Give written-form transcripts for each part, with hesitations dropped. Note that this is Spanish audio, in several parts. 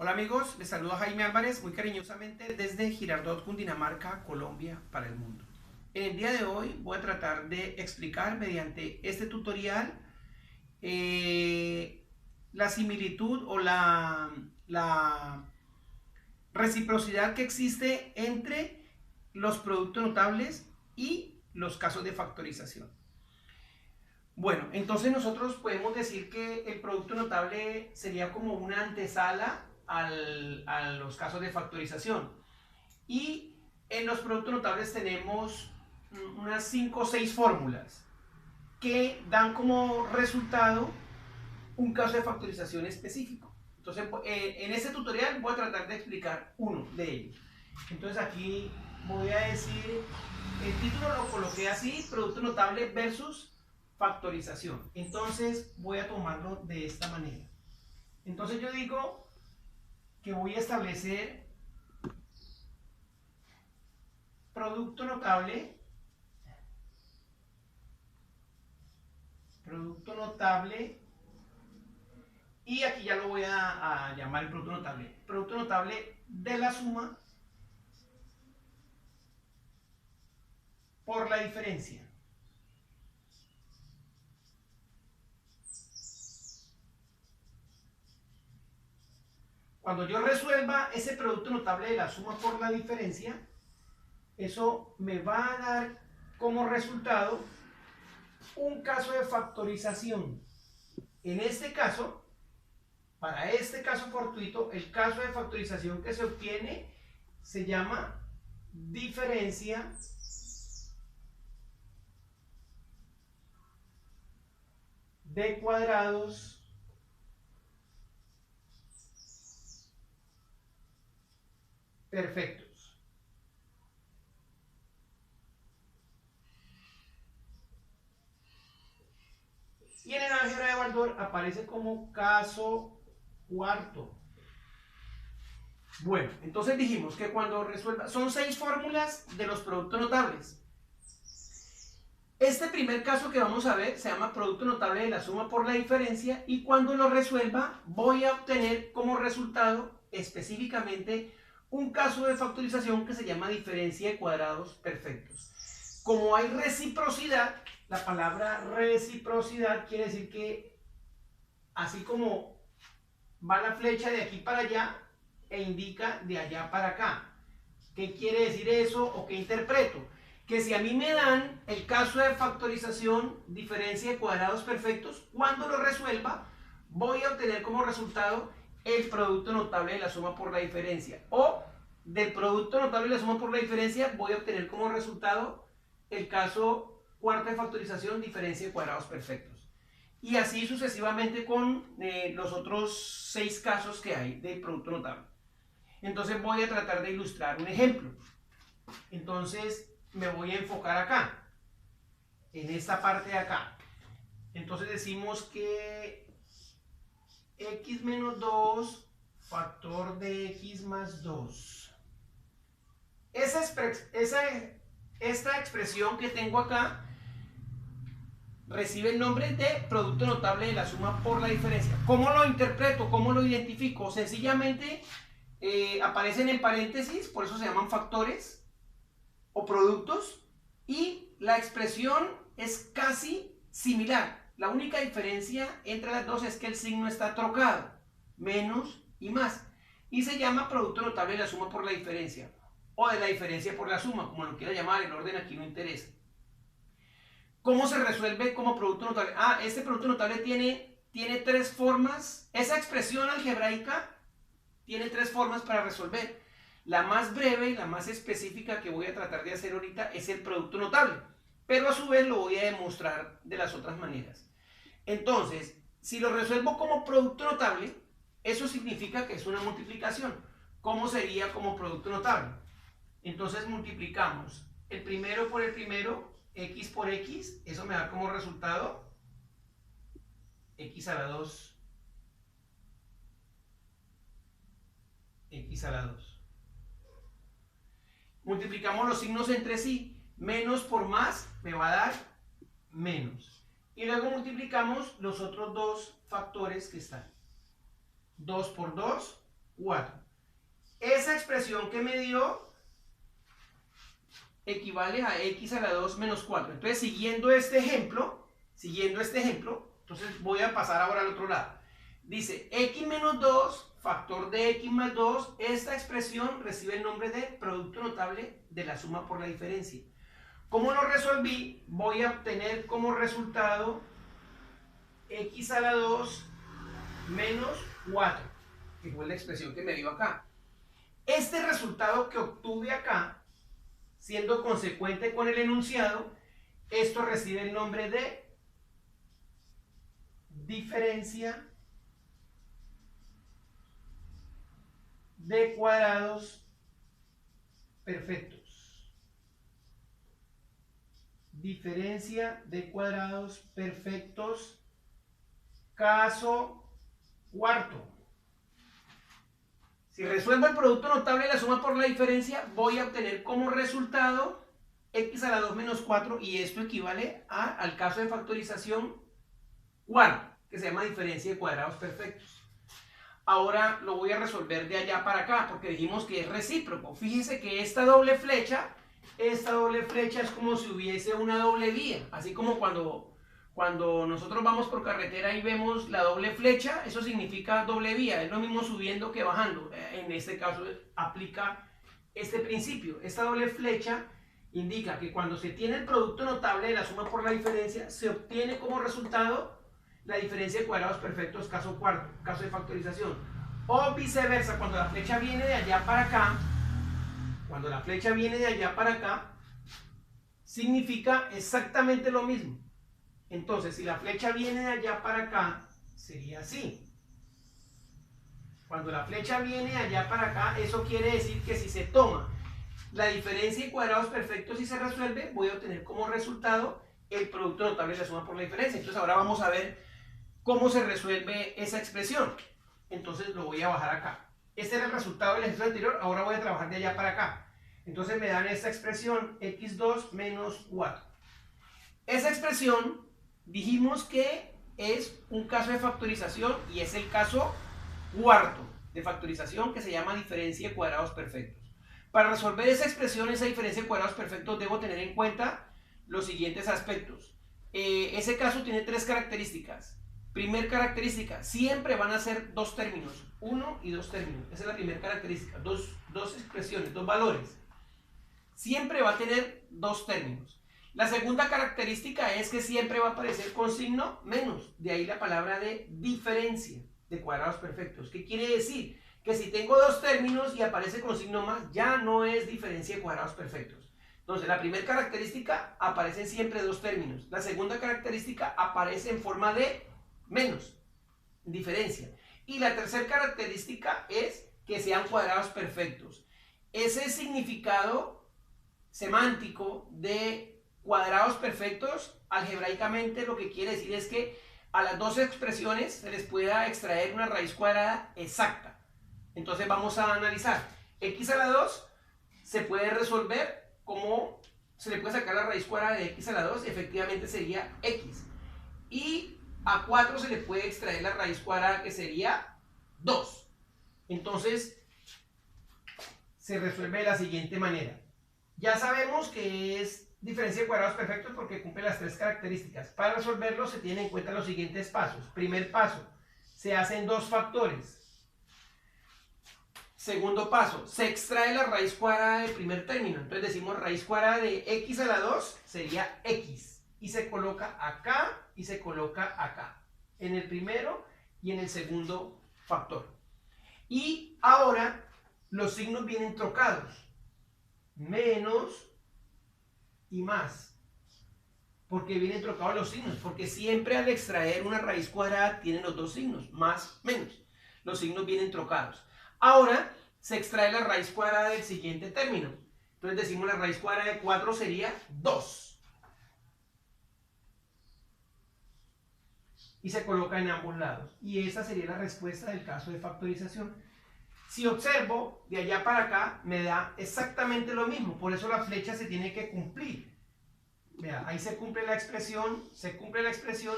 Hola amigos, les saluda Jaime Álvarez muy cariñosamente desde Girardot, Cundinamarca, Colombia, para el mundo. En el día de hoy voy a tratar de explicar mediante este tutorial la similitud o la reciprocidad que existe entre los productos notables y los casos de factorización. Bueno, entonces nosotros podemos decir que el producto notable sería como una antesala a los casos de factorización. Y en los productos notables tenemos unas 5 o 6 fórmulas que dan como resultado un caso de factorización específico. Entonces, en este tutorial voy a tratar de explicar uno de ellos. Entonces aquí voy a decir, el título lo coloqué así, producto notable versus factorización. Entonces voy a tomarlo de esta manera. Entonces yo digo que voy a establecer producto notable y aquí ya lo voy a llamar el producto notable de la suma por la diferencia. Cuando yo resuelva ese producto notable de la suma por la diferencia, eso me va a dar como resultado un caso de factorización. En este caso, para este caso fortuito, el caso de factorización que se obtiene se llama diferencia de cuadrados perfectos. Y en el álgebra de Baldor aparece como caso cuarto. Bueno, entonces dijimos que cuando resuelva, son 6 fórmulas de los productos notables. Este primer caso que vamos a ver se llama producto notable de la suma por la diferencia, y cuando lo resuelva voy a obtener como resultado específicamente un caso de factorización que se llama diferencia de cuadrados perfectos. Como hay reciprocidad, la palabra reciprocidad quiere decir que así como va la flecha de aquí para allá e indica de allá para acá. ¿Qué quiere decir eso o qué interpreto? Que si a mí me dan el caso de factorización, diferencia de cuadrados perfectos, cuando lo resuelva, voy a obtener como resultado el producto notable de la suma por la diferencia. O del producto notable de la suma por la diferencia, voy a obtener como resultado el caso cuarto de factorización, diferencia de cuadrados perfectos. Y así sucesivamente con los otros 6 casos que hay del producto notable. Entonces voy a tratar de ilustrar un ejemplo. Entonces me voy a enfocar acá, en esta parte de acá. Entonces decimos que x menos 2 factor de x más 2. Esta expresión que tengo acá recibe el nombre de producto notable de la suma por la diferencia. ¿Cómo lo interpreto? ¿Cómo lo identifico? Sencillamente aparecen en paréntesis, por eso se llaman factores o productos, y la expresión es casi similar. La única diferencia entre las dos es que el signo está trocado, menos y más, y se llama producto notable de la suma por la diferencia, o de la diferencia por la suma, como lo quiera llamar, el orden aquí no interesa. ¿Cómo se resuelve como producto notable? Este producto notable tiene 3 formas. Esa expresión algebraica tiene 3 formas para resolver. La más breve y la más específica que voy a tratar de hacer ahorita es el producto notable, pero a su vez lo voy a demostrar de las otras maneras. Entonces, si lo resuelvo como producto notable, eso significa que es una multiplicación. ¿Cómo sería como producto notable? Entonces multiplicamos el primero por el primero, x por x, eso me da como resultado x a la 2, x a la 2. Multiplicamos los signos entre sí, menos por más me va a dar menos. Y luego multiplicamos los otros dos factores que están. 2 por 2, 4. Esa expresión que me dio equivale a x a la 2 menos 4. Entonces, siguiendo este ejemplo, entonces voy a pasar ahora al otro lado. Dice x menos 2, factor de x más 2. Esta expresión recibe el nombre de producto notable de la suma por la diferencia. ¿Cómo lo resolví? Voy a obtener como resultado x a la 2 menos 4, que fue la expresión que me dio acá. Este resultado que obtuve acá, siendo consecuente con el enunciado, esto recibe el nombre de diferencia de cuadrados perfectos. Diferencia de cuadrados perfectos, caso cuarto. Si resuelvo el producto notable de la suma por la diferencia, voy a obtener como resultado x a la 2 menos 4, y esto equivale al caso de factorización cuarto, que se llama diferencia de cuadrados perfectos. Ahora lo voy a resolver de allá para acá, porque dijimos que es recíproco. Fíjense que esta doble flecha es como si hubiese una doble vía, así como cuando nosotros vamos por carretera y vemos la doble flecha, eso significa doble vía, es lo mismo subiendo que bajando. En este caso aplica este principio. Esta doble flecha indica que cuando se tiene el producto notable de la suma por la diferencia, se obtiene como resultado la diferencia de cuadrados perfectos, caso cuarto, caso de factorización. O viceversa, cuando la flecha viene de allá para acá, significa exactamente lo mismo. Entonces, si la flecha viene de allá para acá, sería así. Cuando la flecha viene de allá para acá, eso quiere decir que si se toma la diferencia de cuadrados perfectos y se resuelve, voy a obtener como resultado el producto notable de la suma por la diferencia. Entonces, ahora vamos a ver cómo se resuelve esa expresión. Entonces, lo voy a bajar acá. Este era el resultado del ejercicio anterior, ahora voy a trabajar de allá para acá. Entonces, me dan esta expresión, x2 menos 4. Esa expresión dijimos que es un caso de factorización y es el caso cuarto de factorización, que se llama diferencia de cuadrados perfectos. Para resolver esa expresión, esa diferencia de cuadrados perfectos, debo tener en cuenta los siguientes aspectos. Ese caso tiene tres características. Primer característica, siempre van a ser dos términos, uno y dos términos. Esa es la primera característica, dos expresiones, dos valores. Siempre va a tener dos términos. La segunda característica es que siempre va a aparecer con signo menos, de ahí la palabra de diferencia de cuadrados perfectos. ¿Qué quiere decir? Que si tengo dos términos y aparece con signo más, ya no es diferencia de cuadrados perfectos. Entonces, la primera característica, aparecen siempre dos términos. La segunda característica, aparece en forma de menos, diferencia. Y la tercera característica es que sean cuadrados perfectos. Ese significado semántico de cuadrados perfectos, algebraicamente lo que quiere decir es que a las dos expresiones se les pueda extraer una raíz cuadrada exacta. Entonces vamos a analizar. X a la 2 se puede resolver como se le puede sacar la raíz cuadrada de x a la 2, efectivamente sería x. Y a 4 se le puede extraer la raíz cuadrada, que sería 2. Entonces se resuelve de la siguiente manera. Ya sabemos que es diferencia de cuadrados perfectos porque cumple las tres características. Para resolverlo se tienen en cuenta los siguientes pasos. Primer paso, se hacen dos factores. Segundo paso, se extrae la raíz cuadrada del primer término. Entonces decimos raíz cuadrada de x a la 2 sería x. Y se coloca acá y se coloca acá. En el primero y en el segundo factor. Y ahora los signos vienen trocados. Menos y más. ¿Por qué vienen trocados los signos? Porque siempre al extraer una raíz cuadrada tienen los dos signos, más, menos. Los signos vienen trocados. Ahora se extrae la raíz cuadrada del siguiente término. Entonces decimos la raíz cuadrada de 4 sería 2. Y se coloca en ambos lados. Y esa sería la respuesta del caso de factorización. Si observo de allá para acá, me da exactamente lo mismo. Por eso la flecha se tiene que cumplir. Vea, ahí se cumple la expresión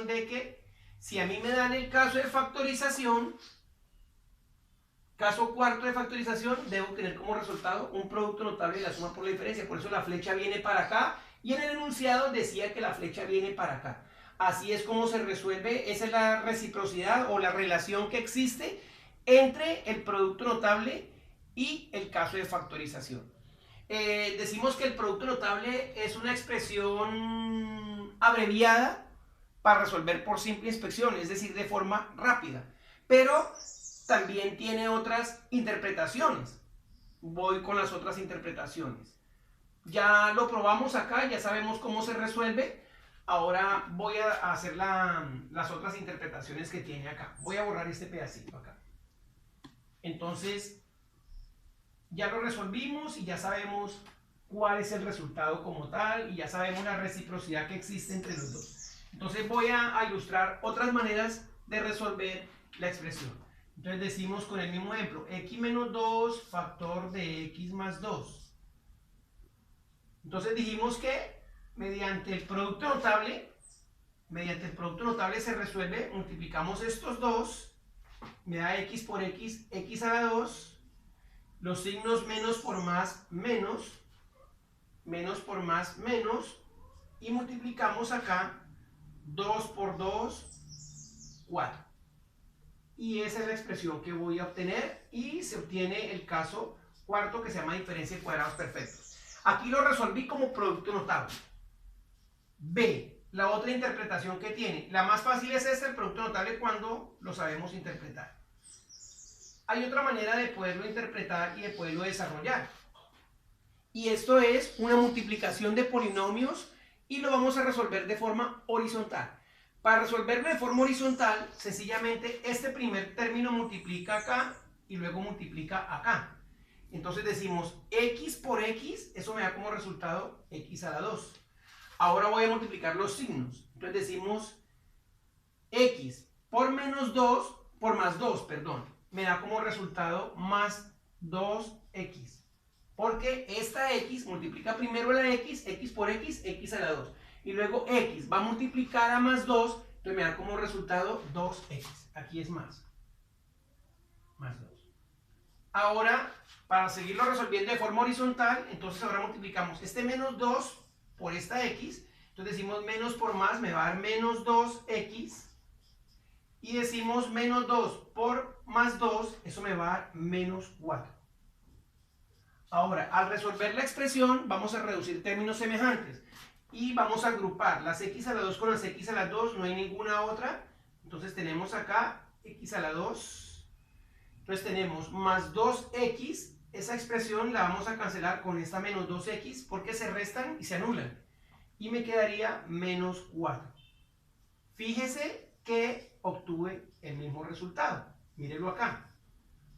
de que si a mí me dan el caso de factorización, Caso cuarto de factorización, debo tener como resultado un producto notable de la suma por la diferencia. Por eso la flecha viene para acá y en el enunciado decía que la flecha viene para acá. Así es como se resuelve, esa es la reciprocidad o la relación que existe entre el producto notable y el caso de factorización. Decimos que el producto notable es una expresión abreviada para resolver por simple inspección, es decir, de forma rápida. Pero también tiene otras interpretaciones. Voy con las otras interpretaciones. Ya lo probamos acá, ya sabemos cómo se resuelve. Ahora voy a hacer las otras interpretaciones que tiene acá. Voy a borrar este pedacito acá. Entonces, ya lo resolvimos y ya sabemos cuál es el resultado como tal y ya sabemos la reciprocidad que existe entre los dos. Entonces voy a ilustrar otras maneras de resolver la expresión. Entonces decimos con el mismo ejemplo, x menos 2 factor de x más 2. Entonces dijimos que mediante el producto notable se resuelve, multiplicamos estos dos, me da x por x, x a la 2, los signos menos por más, menos, menos por más, menos, y multiplicamos acá 2 por 2, 4. Y esa es la expresión que voy a obtener y se obtiene el caso cuarto que se llama diferencia de cuadrados perfectos. Aquí lo resolví como producto notable. B, la otra interpretación que tiene. La más fácil es esta, el producto notable, cuando lo sabemos interpretar. Hay otra manera de poderlo interpretar y de poderlo desarrollar. Y esto es una multiplicación de polinomios y lo vamos a resolver de forma horizontal. Para resolverlo de forma horizontal, sencillamente este primer término multiplica acá y luego multiplica acá. Entonces decimos x por x, eso me da como resultado x a la 2. Ahora voy a multiplicar los signos. Entonces decimos x por menos 2, por más 2, perdón, me da como resultado más 2x. Porque esta x multiplica primero la x, x por x, x a la 2. Y luego x va a multiplicar a más 2, entonces me da como resultado 2x. Aquí es más 2. Ahora, para seguirlo resolviendo de forma horizontal, entonces ahora multiplicamos este menos 2 por esta x. Entonces decimos menos por más me va a dar menos 2x. Y decimos menos 2 por más 2, eso me va a dar menos 4. Ahora, al resolver la expresión, vamos a reducir términos semejantes. Y vamos a agrupar las x a la 2 con las x a la 2, no hay ninguna otra. Entonces tenemos acá x a la 2. Entonces tenemos más 2x, esa expresión la vamos a cancelar con esta menos 2x porque se restan y se anulan. Y me quedaría menos 4. Fíjese que obtuve el mismo resultado. Mírelo acá.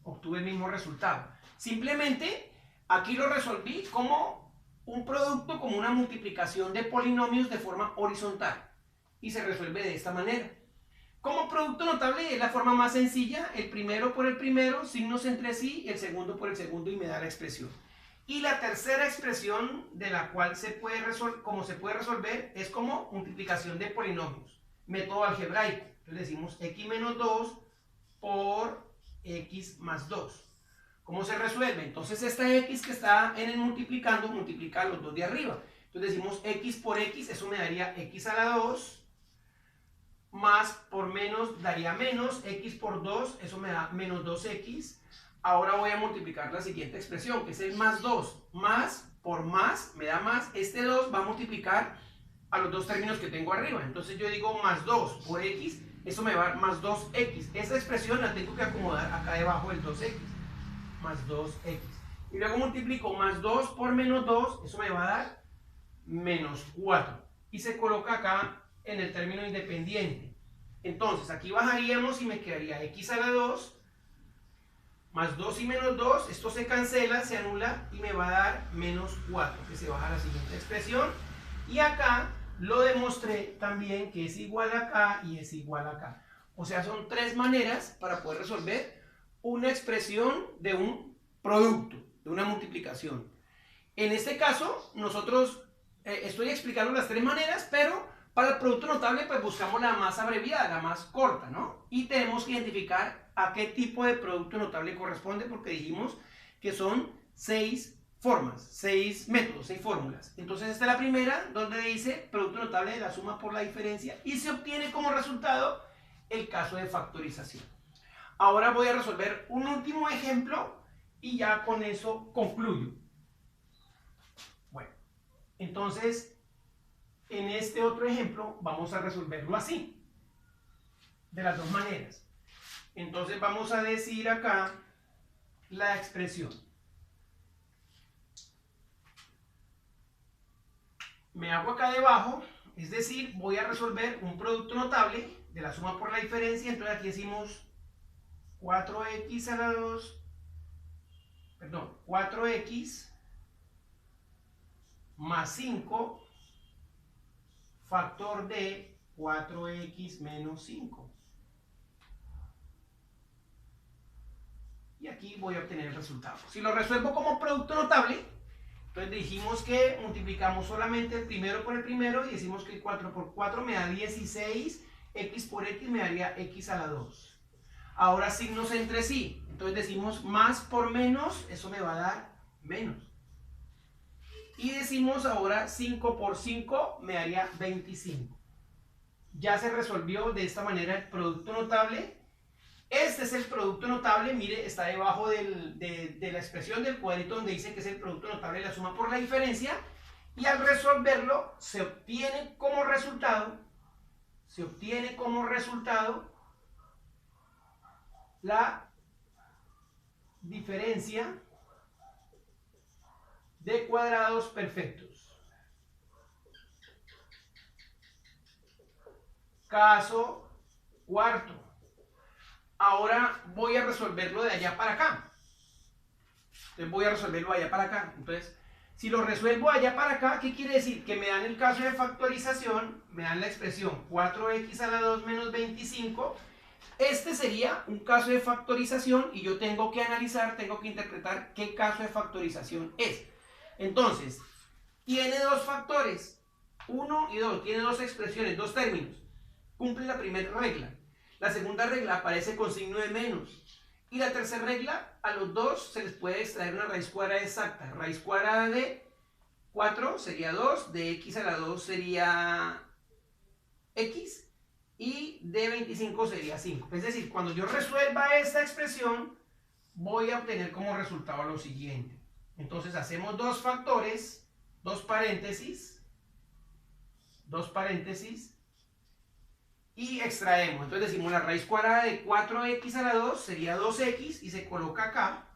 Obtuve el mismo resultado. Simplemente aquí lo resolví como un producto, como una multiplicación de polinomios de forma horizontal. Y se resuelve de esta manera. Como producto notable es la forma más sencilla. El primero por el primero, signos entre sí, el segundo por el segundo y me da la expresión. Y la tercera expresión de la cual se puede resolver es como multiplicación de polinomios. Método algebraico. Entonces decimos x menos 2 por x más 2. ¿Cómo se resuelve? Entonces esta x que está en el multiplicando, multiplica los dos de arriba. Entonces decimos x por x, eso me daría x a la 2, más por menos daría menos, x por 2, eso me da menos 2x. Ahora voy a multiplicar la siguiente expresión, que es el más 2. Más por más me da más, este 2 va a multiplicar a los dos términos que tengo arriba. Entonces yo digo más 2 por x, eso me va a dar más 2x. Esa expresión la tengo que acomodar acá debajo del 2x. Más 2x. Y luego multiplico más 2 por menos 2, eso me va a dar menos 4. Y se coloca acá en el término independiente. Entonces aquí bajaríamos y me quedaría x a la 2 más 2 y menos 2, esto se cancela, se anula y me va a dar menos 4, que se baja a la siguiente expresión. Y acá lo demostré también que es igual acá y es igual acá. O sea, son tres maneras para poder resolver una expresión de un producto, de una multiplicación. En este caso, nosotros estoy explicando las tres maneras, pero para el producto notable pues buscamos la más abreviada, la más corta, ¿no? Y tenemos que identificar a qué tipo de producto notable corresponde, porque dijimos que son 6 formas, 6 métodos, 6 fórmulas. Entonces esta es la primera, donde dice producto notable de la suma por la diferencia y se obtiene como resultado el caso de factorización. Ahora voy a resolver un último ejemplo y ya con eso concluyo. Bueno, entonces en este otro ejemplo vamos a resolverlo así, de las dos maneras. Entonces vamos a decir acá la expresión. Me hago acá debajo, es decir, voy a resolver un producto notable de la suma por la diferencia. Entonces aquí decimos 4x a la 2, perdón, 4x más 5 factor de 4x menos 5. Y aquí voy a obtener el resultado. Si lo resuelvo como producto notable, entonces dijimos que multiplicamos solamente el primero por el primero y decimos que 4 por 4 me da 16, x por x me daría x a la 2. Ahora signos entre sí, entonces decimos más por menos, eso me va a dar menos. Y decimos ahora 5 por 5 me daría 25. Ya se resolvió de esta manera el producto notable. Este es el producto notable, mire, está debajo de la expresión del cuadrito donde dice que es el producto notable de la suma por la diferencia. Y al resolverlo se obtiene como resultado la diferencia de cuadrados perfectos. Caso cuarto. Ahora voy a resolverlo de allá para acá. Entonces voy a resolverlo allá para acá. Entonces, si lo resuelvo allá para acá, ¿qué quiere decir? Que me dan el caso de factorización, me dan la expresión 4x a la 2 menos 25. Este sería un caso de factorización y yo tengo que analizar, tengo que interpretar qué caso de factorización es. Entonces, tiene dos factores, 1 y 2, tiene dos expresiones, dos términos. Cumple la primera regla. La segunda regla aparece con signo de menos. Y la tercera regla, a los dos se les puede extraer una raíz cuadrada exacta. Raíz cuadrada de 4 sería 2, de x a la 2 sería x y de 25 sería 5. Es decir, cuando yo resuelva esta expresión, voy a obtener como resultado lo siguiente. Entonces hacemos dos factores, dos paréntesis, y extraemos. Entonces decimos la raíz cuadrada de 4x a la 2 sería 2x y se coloca acá.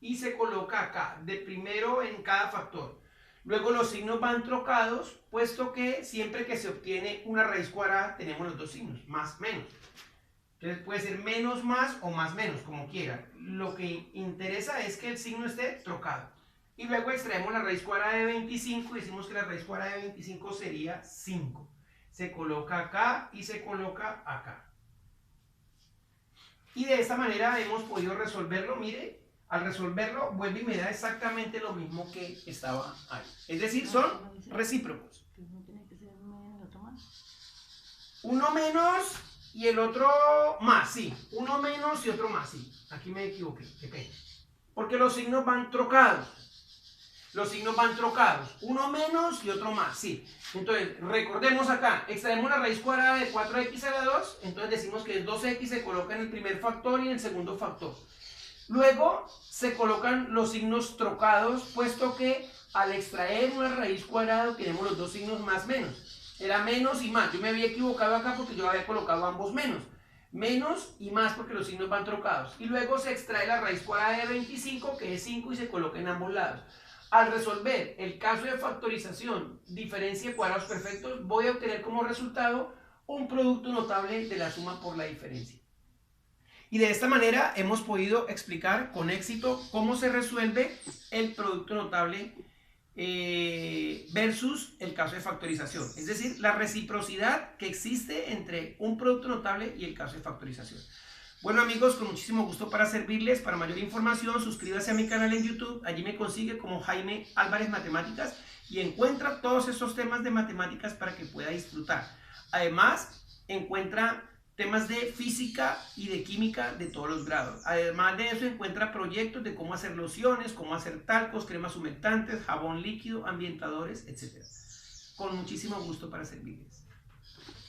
Y se coloca acá, de primero en cada factor. Luego los signos van trocados, puesto que siempre que se obtiene una raíz cuadrada tenemos los dos signos, más, menos. Entonces puede ser menos, más o más, menos, como quiera. Lo que interesa es que el signo esté trocado. Y luego extraemos la raíz cuadrada de 25 y decimos que la raíz cuadrada de 25 sería 5. Se coloca acá y se coloca acá. Y de esta manera hemos podido resolverlo. Mire, al resolverlo vuelve y me da exactamente lo mismo que estaba ahí. Es decir, son recíprocos. Uno menos y el otro más, sí. Uno menos y otro más, sí. Aquí me equivoqué, qué pena. Porque los signos van trocados. Los signos van trocados, uno menos y otro más, sí. Entonces, recordemos acá, extraemos la raíz cuadrada de 4x a la 2, entonces decimos que 2x se coloca en el primer factor y en el segundo factor. Luego, se colocan los signos trocados, puesto que al extraer una raíz cuadrada tenemos los dos signos más, menos. Era menos y más, yo me había equivocado acá porque yo había colocado ambos menos. Menos y más porque los signos van trocados. Y luego se extrae la raíz cuadrada de 25, que es 5, y se coloca en ambos lados. Al resolver el caso de factorización, diferencia de cuadrados perfectos, voy a obtener como resultado un producto notable de la suma por la diferencia. Y de esta manera hemos podido explicar con éxito cómo se resuelve el producto notable versus el caso de factorización. Es decir, la reciprocidad que existe entre un producto notable y el caso de factorización. Bueno amigos, con muchísimo gusto para servirles. Para mayor información, suscríbase a mi canal en YouTube. Allí me consigue como Jaime Álvarez Matemáticas y encuentra todos esos temas de matemáticas para que pueda disfrutar. Además, encuentra temas de física y de química de todos los grados. Además de eso encuentra proyectos de cómo hacer lociones, cómo hacer talcos, cremas humectantes, jabón líquido, ambientadores, etc. Con muchísimo gusto para servirles.